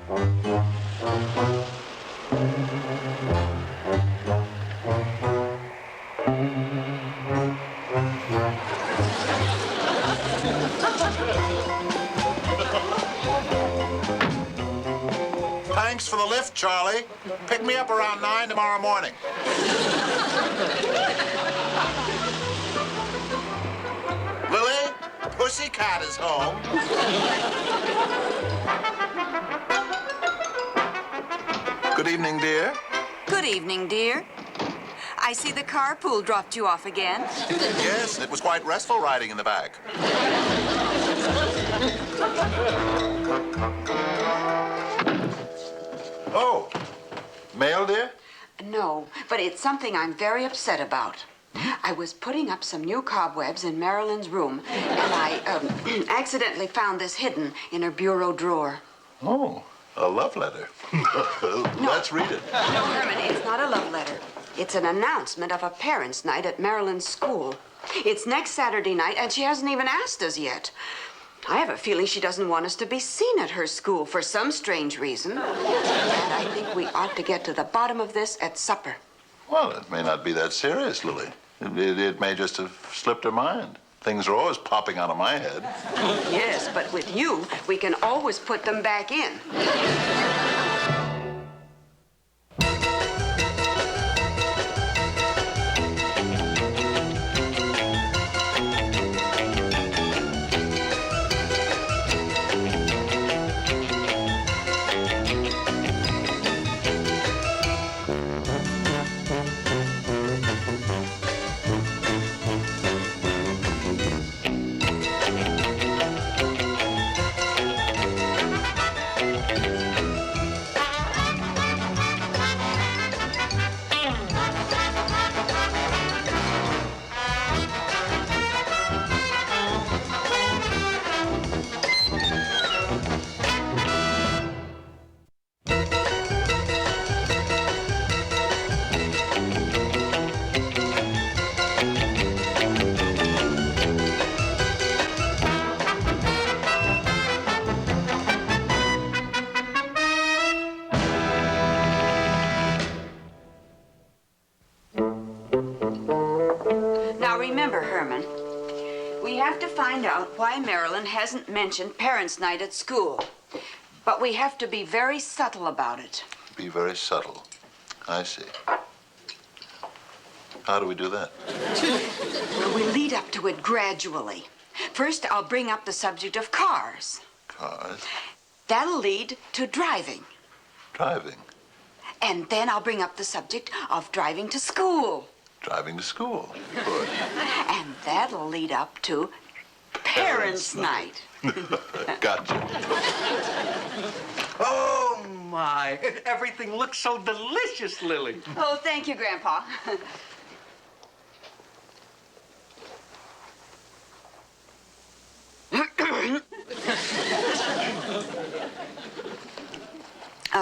Thanks for the lift, Charlie. Pick me up around 9 tomorrow morning. Lily, Pussycat is home. Good evening, dear. Good evening, dear. I see the carpool dropped you off again. Yes, it was quite restful riding in the back. Oh, mail, dear? No, but it's something I'm very upset about. I was putting up some new cobwebs in Marilyn's room, and I accidentally found this hidden in her bureau drawer. Oh, a love letter. Let's read it. No, Herman, it's not a love letter. It's an announcement of a parents' night at Marilyn's school. It's next Saturday night, and she hasn't even asked us yet. I have a feeling she doesn't want us to be seen at her school for some strange reason. And I think we ought to get to the bottom of this at supper. Well, it may not be that serious, Lily. It may just have slipped her mind. Things are always popping out of my head. Yes, but with you, we can always put them back in. Remember, Herman, we have to find out why Marilyn hasn't mentioned Parents' Night at school. But we have to be very subtle about it. Be very subtle. I see. How do we do that? Well, we lead up to it gradually. First, I'll bring up the subject of cars. Cars? That'll lead to driving. Driving? And then I'll bring up the subject of driving to school. Driving to school. Good. And that'll lead up to Parents' Night. Gotcha. Oh, my. Everything looks so delicious, Lily. Oh, thank you, Grandpa.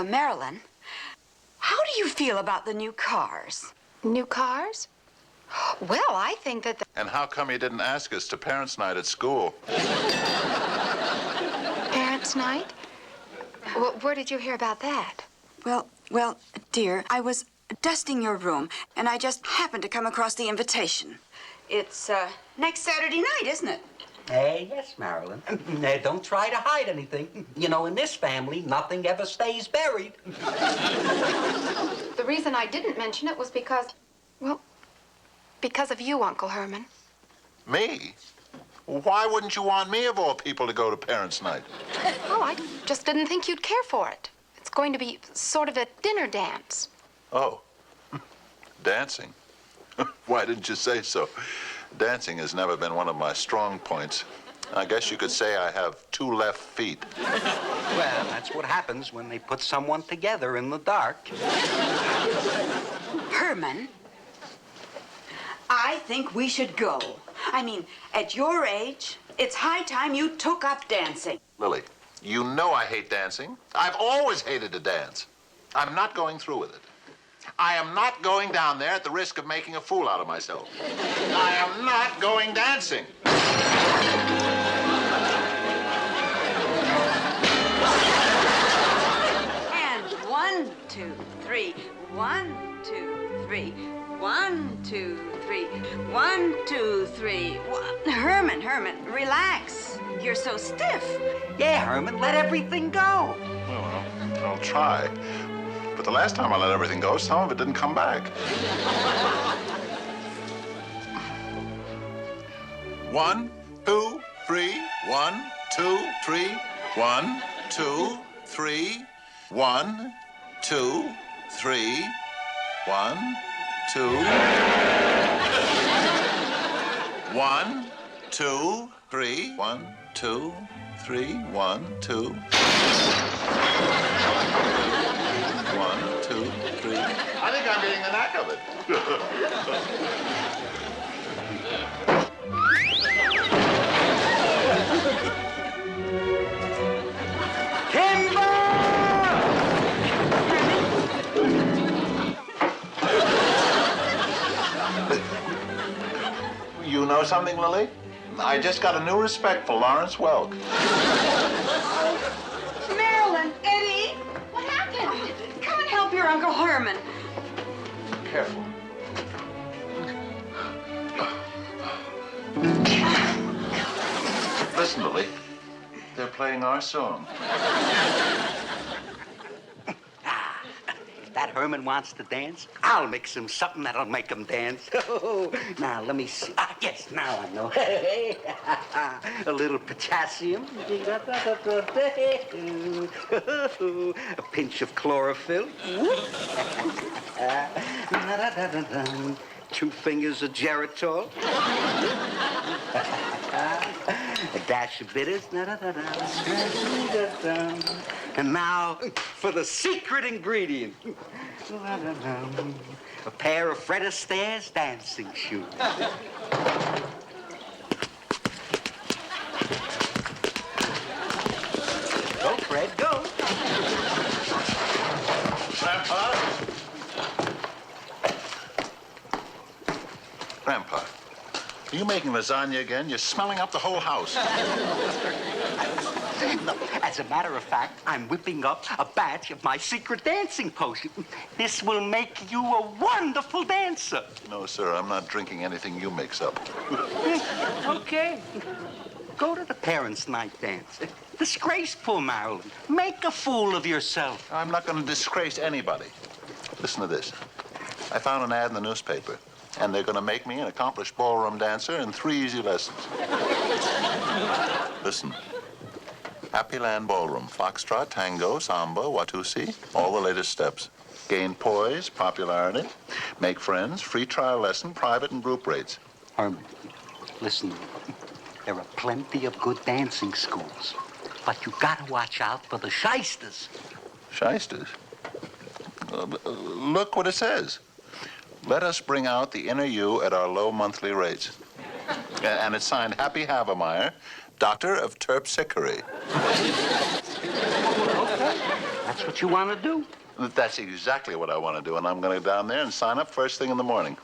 Marilyn, how do you feel about the new cars? New cars? Well, I think that... And how come you didn't ask us to Parents' Night at school? Parents' night? Where did you hear about that? Well, dear, I was dusting your room, and I just happened to come across the invitation. It's, next Saturday night, isn't it? Yes, Marilyn. Don't try to hide anything. You know, in this family, nothing ever stays buried. The reason I didn't mention it was because, well, because of you, Uncle Herman. Me? Why wouldn't you want me, of all people, to go to Parents' Night? Oh, I just didn't think you'd care for it. It's going to be sort of a dinner dance. Oh. Dancing? Why didn't you say so? Dancing has never been one of my strong points. I guess you could say I have 2 left feet. Well, that's what happens when they put someone together in the dark. Herman, I think we should go. I mean, at your age, it's high time you took up dancing. Lily, you know I hate dancing. I've always hated to dance. I'm not going through with it. I am not going down there at the risk of making a fool out of myself. I am not going dancing. 1, 2, 3. 1, 2, 3. 1, 2, 3. Herman, relax. You're so stiff. Yeah, Herman, let everything go. Well, I'll try. But the last time I let everything go, some of it didn't come back. 1, 2, 3. 1, 2, 3. 1, 2, 3. 1, 2, 3. 1, 2. 1, 2, 3. 1, 2, 3. 1, 2. 1, 2, 3. I think I'm getting the knack of it. You know something, Lily? I just got a new respect for Lawrence Welk. Marilyn, Eddie, what happened? Come and help your Uncle Herman. Careful. Listen, Lily. They're playing our song. If that Herman wants to dance, I'll mix him something that'll make him dance. Now, let me see. Yes, now I know. A little potassium. A pinch of chlorophyll. 2 fingers of geritol. A dash of bitters. And now for the secret ingredient. A pair of Fred Astaire's dancing shoes. Go, Fred, go. Grandpa, are you making lasagna again? You're smelling up the whole house. No, as a matter of fact, I'm whipping up a batch of my secret dancing potion. This will make you a wonderful dancer. No, sir, I'm not drinking anything you mix up. Okay. Go to the parents' night dance. Disgrace poor Marilyn. Make a fool of yourself. I'm not going to disgrace anybody. Listen to this. I found an ad in the newspaper, and they're going to make me an accomplished ballroom dancer in 3 easy lessons. Listen. Happy Land Ballroom, foxtrot, tango, samba, watusi, all the latest steps. Gain poise, popularity, make friends, free trial lesson, private and group rates. Herman, listen, there are plenty of good dancing schools, but you gotta watch out for the shysters. Shysters? Look what it says. Let us bring out the inner you at our low monthly rates. And it's signed Happy Havemeyer, Doctor of Terpsichore. Okay, that's what you want to do. That's exactly what I want to do, and I'm going to go down there and sign up first thing in the morning.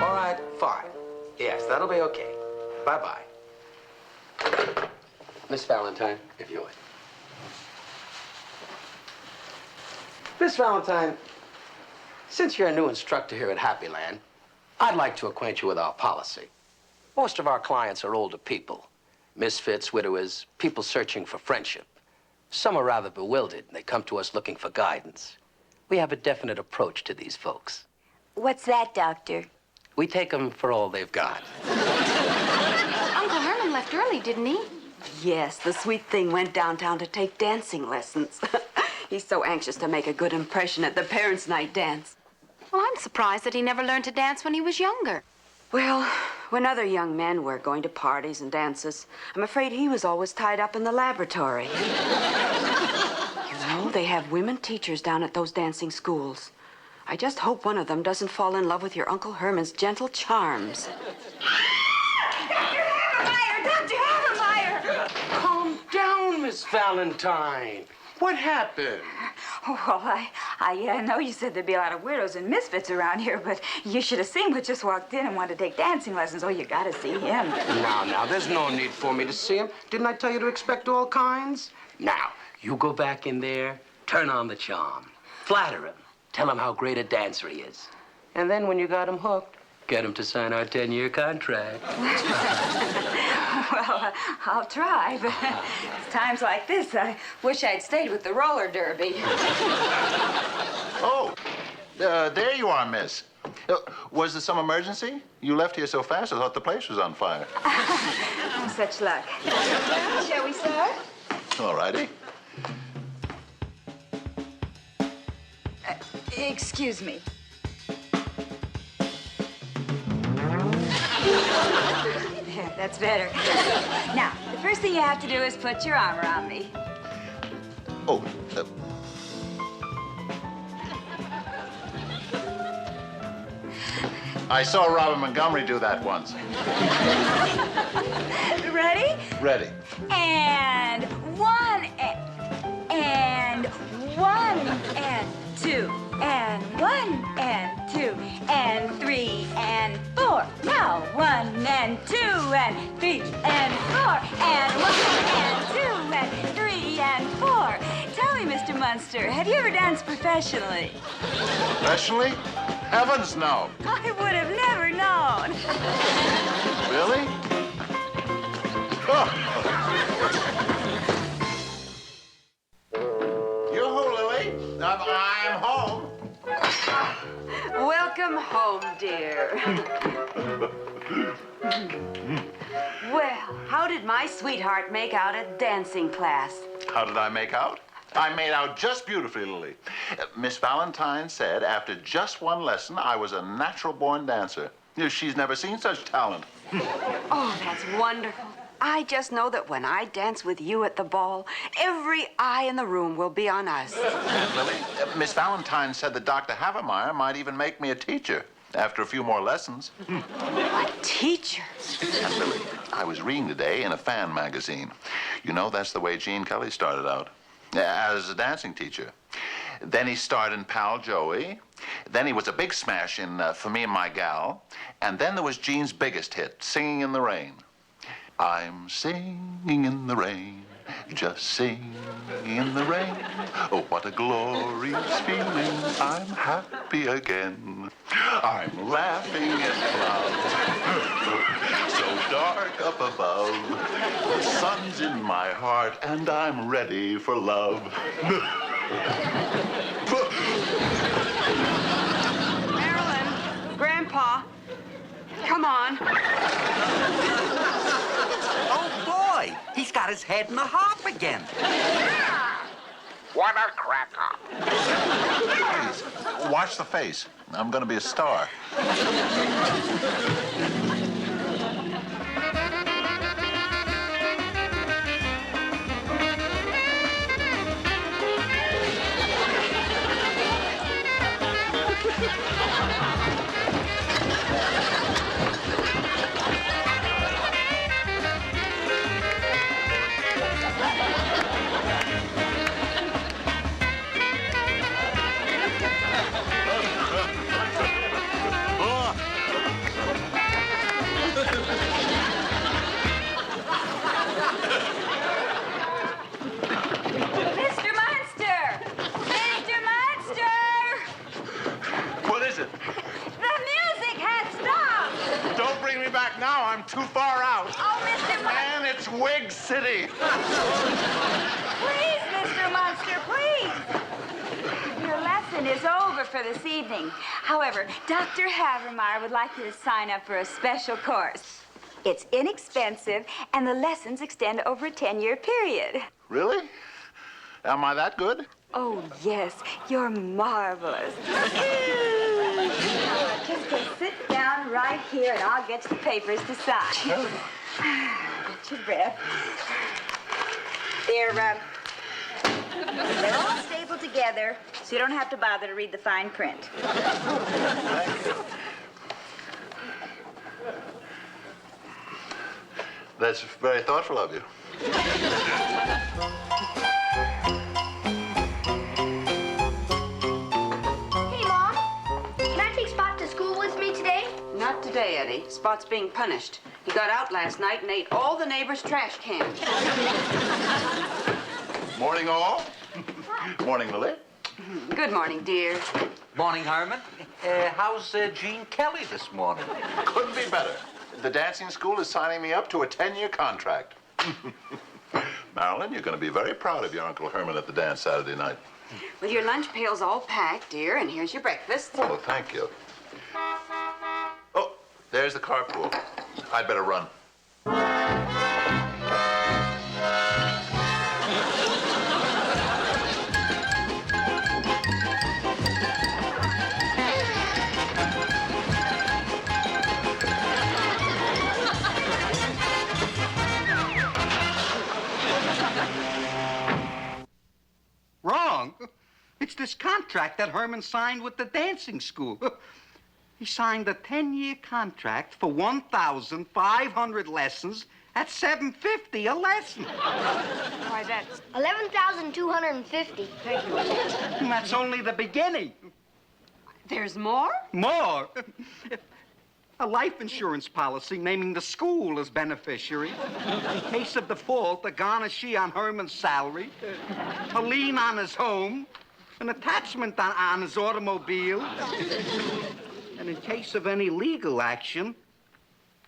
All right, fine. Yes, that'll be okay. Bye-bye. Miss Valentine, if you would. Miss Valentine, since you're a new instructor here at Happy Land, I'd like to acquaint you with our policy. Most of our clients are older people, misfits, widowers, people searching for friendship. Some are rather bewildered, and they come to us looking for guidance. We have a definite approach to these folks. What's that, Doctor? We take them for all they've got. Uncle Herman left early, didn't he? Yes, the sweet thing went downtown to take dancing lessons. He's so anxious to make a good impression at the parents' night dance. Well, I'm surprised that he never learned to dance when he was younger. Well, when other young men were going to parties and dances, I'm afraid he was always tied up in the laboratory. You know, they have women teachers down at those dancing schools. I just hope one of them doesn't fall in love with your Uncle Herman's gentle charms. Dr. Havermeyer! Calm down, Miss Valentine. What happened? Well, I know you said there'd be a lot of weirdos and misfits around here, but you should have seen what just walked in and wanted to take dancing lessons. Oh, you gotta see him. Now, there's no need for me to see him. Didn't I tell you to expect all kinds? Now, you go back in there, turn on the charm, flatter him, tell him how great a dancer he is. And then when you got him hooked, get him to sign our 10-year contract. Well, I'll try, but it's times like this, I wish I'd stayed with the roller derby. Oh, there you are, miss. Was there some emergency? You left here so fast, I thought the place was on fire. Oh, such luck. Shall we start? All righty. Excuse me. There, that's better. Now, the first thing you have to do is put your arm around me. Oh, I saw Robert Montgomery do that once. Ready? Ready. And one, and one, and two, and one, and two, and three, and four. Now, 1 and 2 and 3 and 4, and 1 and 2 and 3 and 4. Tell me, Mr. Munster, have you ever danced professionally? Professionally? Heavens, no. I would have never known. Really? Oh. Yoo-hoo, Lily. I'm home. Welcome home, dear. Well, how did my sweetheart make out at dancing class? How did I make out? I made out just beautifully, Lily. Miss Valentine said after just one lesson, I was a natural-born dancer. She's never seen such talent. Oh, that's wonderful. I just know that when I dance with you at the ball, every eye in the room will be on us. And Lily, Miss Valentine said that Dr. Havermeyer might even make me a teacher after a few more lessons. A teacher? And Lily, I was reading today in a fan magazine. You know, that's the way Gene Kelly started out, as a dancing teacher. Then he starred in Pal Joey. Then he was a big smash in For Me and My Gal. And then there was Gene's biggest hit, Singing in the Rain. I'm singing in the rain, just singing in the rain. Oh, what a glorious feeling, I'm happy again. I'm laughing at clouds, so dark up above. The sun's in my heart, and I'm ready for love. Marilyn, Grandpa, come on. Oh, boy, he's got his head in the hop again. What a cracker. Please, watch the face. I'm going to be a star. Mr. Munster! Mr. Munster! What is it? The music has stopped! Don't bring me back now. I'm too far out. Oh, Mr. Munster! And it's Wig City. Please, Mr. Munster, please! Your lesson is over for this evening. However, Dr. Havermeyer would like you to sign up for a special course. It's inexpensive, and the lessons extend over a 10-year period. Really? Am I that good? Oh, yes, you're marvelous. Just go sit down right here, and I'll get you the papers to sign. Get your breath. They're all stapled together, so you don't have to bother to read the fine print. Thank you. That's very thoughtful of you. Eddie. Spot's being punished. He got out last night and ate all the neighbors' trash cans. Morning, all. Morning, Lily. Good morning, dear. Morning, Herman. How's Gene Kelly this morning? Couldn't be better. The dancing school is signing me up to a 10-year contract. Marilyn, you're going to be very proud of your Uncle Herman at the dance Saturday night. Well, your lunch pail's all packed, dear, and here's your breakfast. Oh, thank you. Oh, there's the carpool. I'd better run. Wrong. It's this contract that Herman signed with the dancing school. He signed a 10-year contract for 1,500 lessons at $7.50 a lesson. Why, that's... 11,250. Thank you. And that's only the beginning. There's more? More. A life insurance policy naming the school as beneficiary. In case of default, a garnishee on Herman's salary, a lien on his home, an attachment on his automobile, and in case of any legal action,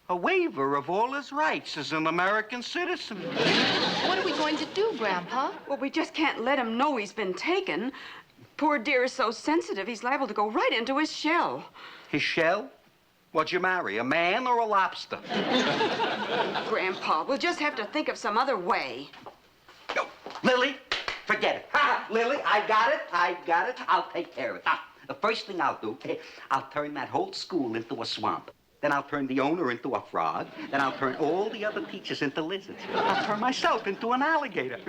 a waiver of all his rights as an American citizen. What are we going to do, Grandpa? Well, we just can't let him know he's been taken. Poor dear is so sensitive, he's liable to go right into his shell. His shell? What'd you marry, a man or a lobster? Grandpa, we'll just have to think of some other way. No, Lily, forget it. Ha, Lily, I got it. I'll take care of it. Now, the first thing I'll do, I'll turn that whole school into a swamp. Then I'll turn the owner into a frog. Then I'll turn all the other teachers into lizards. I'll turn myself into an alligator,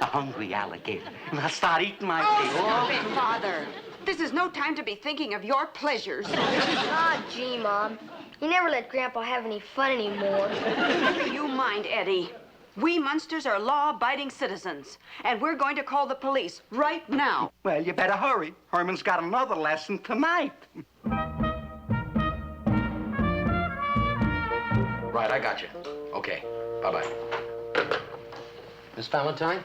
a hungry alligator. And I'll start eating my Stop it, Father. This is no time to be thinking of your pleasures. Ah, gee, Mom. You never let Grandpa have any fun anymore. Never you mind, Eddie. We Munsters are law-abiding citizens, and we're going to call the police right now. Well, you better hurry. Herman's got another lesson tonight. Right, I got you. Okay, bye-bye. Miss Valentine?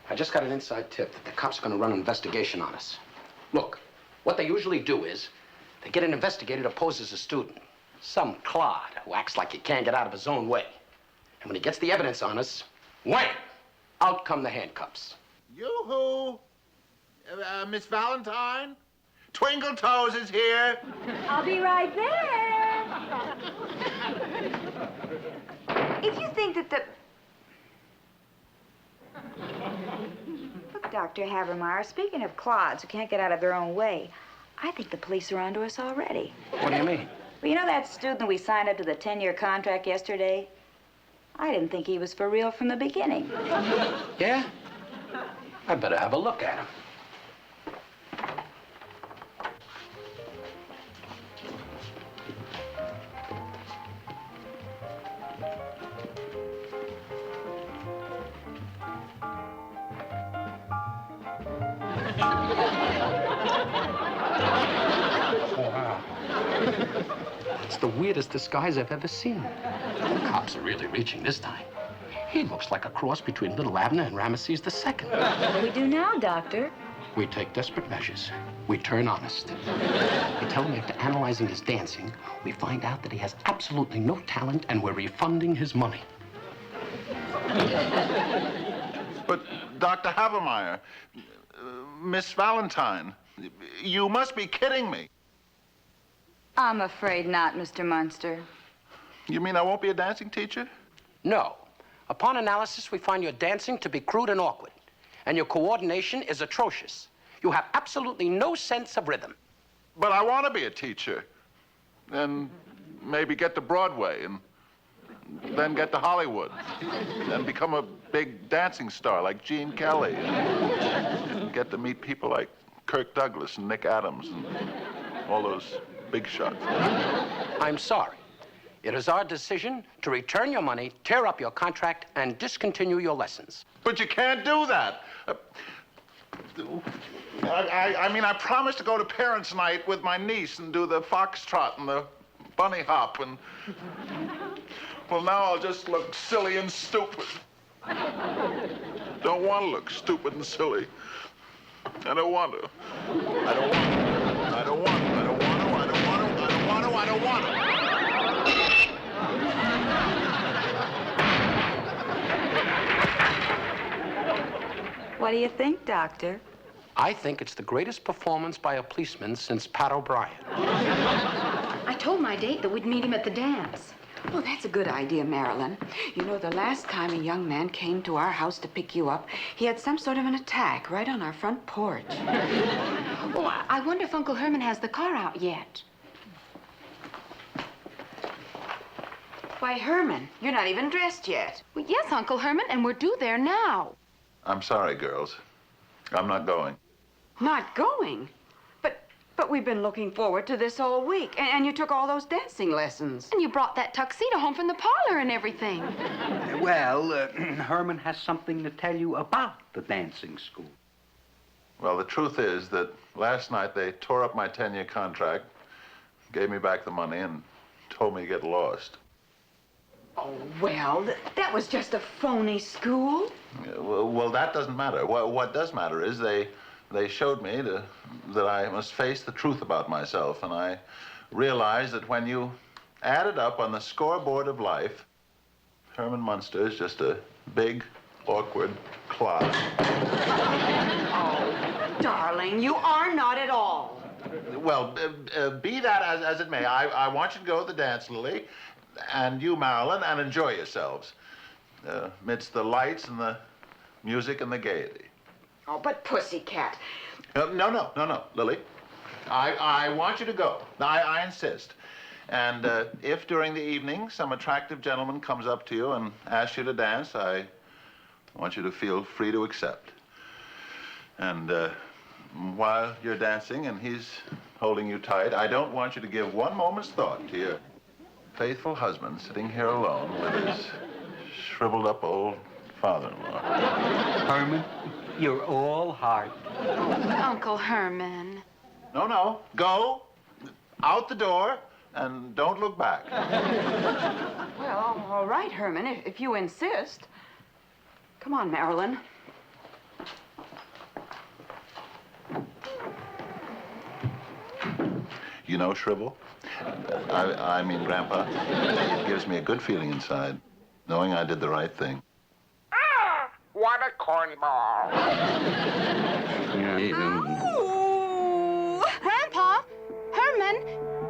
I just got an inside tip that the cops are going to run an investigation on us. Look, what they usually do is they get an investigator to pose as a student. Some clod who acts like he can't get out of his own way. And when he gets the evidence on us, wham! Out come the handcuffs. Yoo-hoo! Miss Valentine? Twinkle Toes is here. I'll be right there. If you think that the... Look, Dr. Habermeyer, speaking of clods who can't get out of their own way, I think the police are onto us already. What do you mean? Well, you know that student we signed up to the 10-year contract yesterday? I didn't think he was for real from the beginning. Yeah? I better have a look at him. It's the weirdest disguise I've ever seen. The cops are really reaching this time. He looks like a cross between Little Abner and Ramesses II. What do we do now, Doctor? We take desperate measures. We turn honest. We tell him after analyzing his dancing, we find out that he has absolutely no talent and we're refunding his money. But, Dr. Habermeyer, Miss Valentine, you must be kidding me. I'm afraid not, Mr. Munster. You mean I won't be a dancing teacher? No. Upon analysis, we find your dancing to be crude and awkward, and your coordination is atrocious. You have absolutely no sense of rhythm. But I want to be a teacher. And maybe get to Broadway and then get to Hollywood. And become a big dancing star like Gene Kelly. And get to meet people like Kirk Douglas and Nick Adams and all those big shots. I'm sorry. It is our decision to return your money, tear up your contract, and discontinue your lessons. But you can't do that. I mean, I promised to go to parents' night with my niece and do the foxtrot and the bunny hop, and... Well, now I'll just look silly and stupid. Don't want to look stupid and silly. I don't want to. I don't want to. I don't want to. I don't want to. I don't want to. I don't want to. I don't want to. What do you think, Doctor? I think it's the greatest performance by a policeman since Pat O'Brien. I told my date that we'd meet him at the dance. Well, that's a good idea, Marilyn. You know, the last time a young man came to our house to pick you up, he had some sort of an attack right on our front porch. Oh, I wonder if Uncle Herman has the car out yet. Why, Herman, you're not even dressed yet. Well, yes, Uncle Herman, and we're due there now. I'm sorry, girls. I'm not going. Not going? But we've been looking forward to this all week, and you took all those dancing lessons. And you brought that tuxedo home from the parlor and everything. Well, Herman has something to tell you about the dancing school. Well, the truth is that last night they tore up my 10-year contract, gave me back the money, and told me to get lost. Oh, well, that was just a phony school. Yeah, well, that doesn't matter. What does matter is they showed me that I must face the truth about myself, and I realized that when you add it up on the scoreboard of life, Herman Munster is just a big, awkward clod. Oh, darling, you are not at all. Well, be that as it may, I want you to go to the dance, Lily, and you, Marilyn, and enjoy yourselves amidst the lights and the music and the gaiety. Oh, but Pussycat. No, Lily. I want you to go. I insist. And if during the evening some attractive gentleman comes up to you and asks you to dance, I want you to feel free to accept. And while you're dancing and he's holding you tight, I don't want you to give one moment's thought to your faithful husband sitting here alone with his shriveled up old father-in-law. Herman, you're all heart. Uncle Herman. No. Go out the door and don't look back. Well, all right, Herman, if you insist. Come on, Marilyn. You know, Shrivel, I mean, Grandpa, it gives me a good feeling inside, knowing I did the right thing. What a cornball. Grandpa, Herman,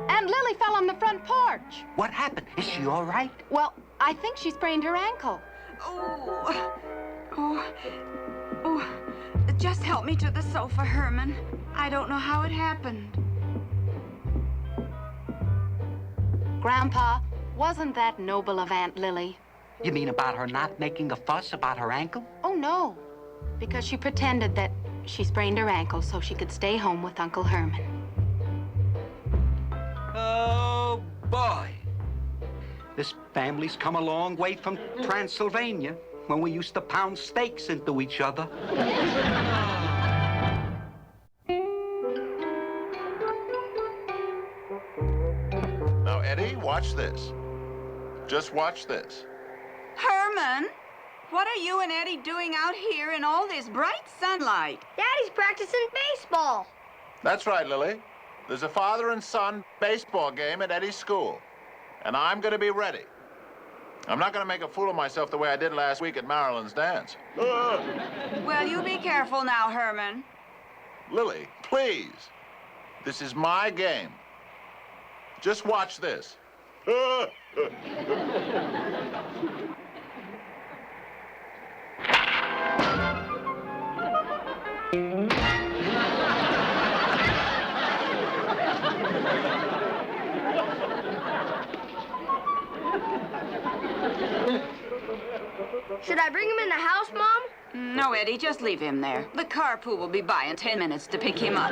and Lily fell on the front porch. What happened? Is she all right? Well, I think she sprained her ankle. Oh, just help me to the sofa, Herman. I don't know how it happened. Grandpa, wasn't that noble of Aunt Lily? You mean about her not making a fuss about her ankle? Oh, no. Because she pretended that she sprained her ankle so she could stay home with Uncle Herman. Oh, boy. This family's come a long way from Transylvania, when we used to pound steaks into each other. Now, Eddie, watch this. Just watch this. Herman, what are you and Eddie doing out here in all this bright sunlight? Daddy's practicing baseball. That's right, Lily. There's a father and son baseball game at Eddie's school, and I'm going to be ready. I'm not going to make a fool of myself the way I did last week at Marilyn's dance. Well, you be careful now, Herman. Lily, please. This is my game. Just watch this. Should I bring him in the house, Mom? No, Eddie, just leave him there. The carpool will be by in 10 minutes to pick him up.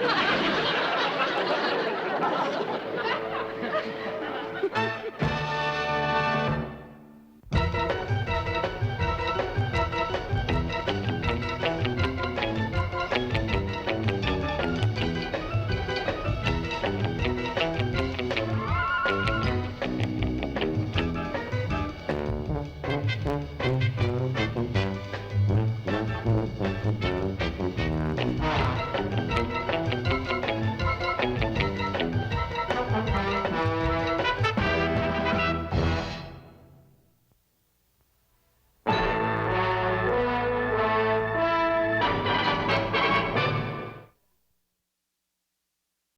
Bye.